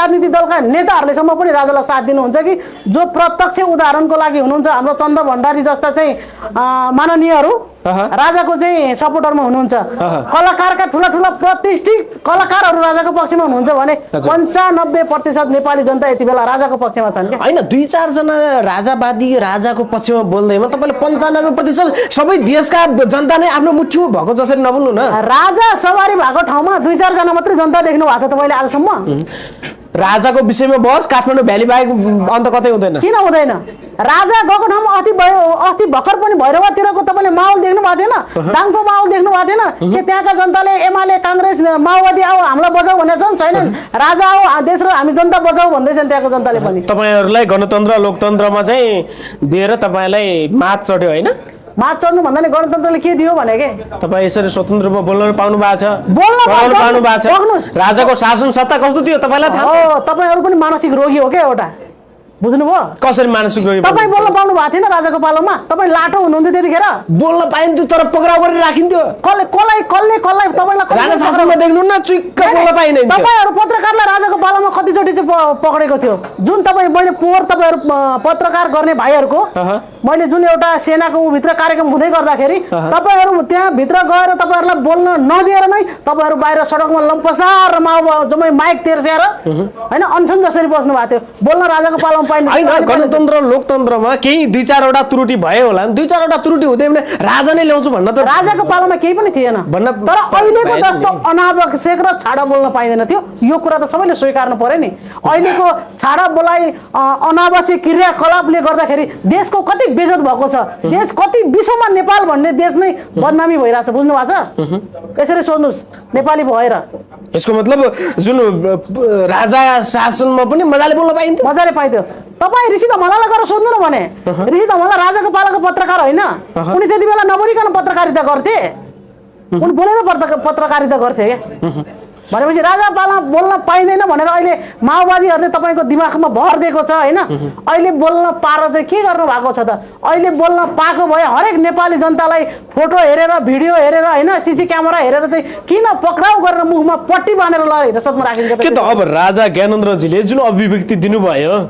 राजनीतिक दलका नेताहरूले सम्म पनि राजालाई साथ दिनुहुन्छ कि जो प्रत्यक्ष उदाहरणको लागि हुनुहुन्छ हाम्रो चन्द भण्डारी जस्ता चाहिँ माननीयहरू राजाको चाहिँ सपोर्टरमा हुनुहुन्छ कलाकारका ठुला ठुला प्रतिष्ठित कलाकारहरू राजाको पक्षमा हुनुहुन्छ भने 95% नेपाली जनता यति बेला राजाको पक्षमा छन् हैन 2-4 जना राजावादी राजाको पक्षमा बोल्दैमा तपाईले 95% सबै देशका जनता नै आफ्नो मुठ्ठीमा भएको जसरी नबोल्नु न राजा सवारी भएको ठाउँमा 2-4 जना मात्रै जनता देख्नु भएको छ तपाईले आजसम्म राजाको विषयमा बहस काठमाडौँ भ्याली बाहेक अन्त कतै हुँदैन किन हुँदैन राजा गएको ठाउँमा अस्ति भर्खर पनि भैरवातिरको तपाईले माहौल देख्नु भएको थिएन डाङको माहौल देख्नु भएको थिएन के त्यहाँका जनताले एमाले कांग्रेस माओवादी आऊ हामीलाई बचाऊ भनेका छन् छैनन् राजा आऊ देश र हामी जनता बचाऊ भन्दैछन् त्यहाँको जनताले पनि तपाईहरुलाई गणतन्त्र लोकतन्त्रमा चाहिँ दिएर तपाईलाई मात चढ्यो हैन मात चढ्नु भन्दा नि गणतन्त्रले के दियो भने के तपाई यसरी स्वतन्त्रमा बोल्न पाउनु भएको छ बोल्न पाउनु भएको छ राजाको शासन सत्ता कस्तो थियो तपाईलाई थाहा छ हो तपाईहरु पनि मानसिक रोगी हो के एउटा बुझ्नुभयो कसरी मानसिक रोगी तपाई बोल्न पाउनु भएको थिएन राजाको पालोमा तपाई लाटो हुनुहुन्थ्यो त्यतिखेर बोल्न पाइन्थ्यो तर पक्राउ गरेर राखिन्थ्यो कसलाई तपाईलाई राजा शासनमा देख्नु न चुइक्क बोल्न पाइदैन तपाईहरु पत्रकारलाई राजाको पालोमा कति चोटी चाहिँ पकडेको थियो जुन तपाई मैले पोहोर तपाईहरु पत्रकार गर्ने भाइहरुको मैले जुन एउटा सेनाको उ भित्र कार्यक्रम हुँदै गर्दाखेरि तपाईहरु त्यहाँ भित्र गएर तपाईहरुलाई बोल्न नदिएर नै तपाईहरु बाहिर सडकमा लम्पसार जम्मै माइक तेर्सेर हैन अनसन जसरी बस्नु भएको थियो बोल्न राजाको पालोमा हैन गणतन्त्र लोकतन्त्रमा केही 2-4 वटा त्रुटि भयो होला 2-4 वटा त्रुटि हुँदै भने राजा नै ल्याउँछु भन्न त राजाको पालोमा केही पनि थिएन तर अहिलेको जस्तो अनावश्यक र छाडा बोल्न पाइदैन थियो यो कुरा त सबैले स्वीकार्नु पर्यो नि अहिलेको छाडा बोलाइ अनावश्यक क्रियाकलापले गर्दाखेरि देशको कति बेइज्जत भएको छ देश कति विश्वमा नेपाल भन्ने देश नै बदनामी भइराछ बुझ्नु भएको छ यसरी सोच्नुस् नेपाली भएर यसको मतलब जुन राजा शासनमा पनि मजाले बोल्न पाइन्थ्यो मजाले पाइन्थ्यो तपाई ऋषि धमलालाई गएर सोध्नु न भने ऋषि धमला राजाको पालाको पत्रकार होइन उनी त्यति बेला नबोलिकन पत्रकारिता गर्थे उनी बोलेर पत्रकारिता गर्थे के भनेपछि राजा पाला बोल्न पाइदैन भनेर अहिले माओवादीहरूले तपाईको दिमागमा भर दिएको छ हैन अहिले बोल्न पार चाहिँ के गर्नु भएको छ त अहिले बोल्न पाएको भए हरेक नेपाली जनतालाई फोटो हेरेर भिडियो हेरेर हैन सीसी क्यामेरा हेरेर चाहिँ किन पक्राउ गरेर मुखमा पट्टी बानेर ल हिरासतमा राखिन्छ के त अब राजा ज्ञानेन्द्रजीले जुन अभिव्यक्ति दिनुभयो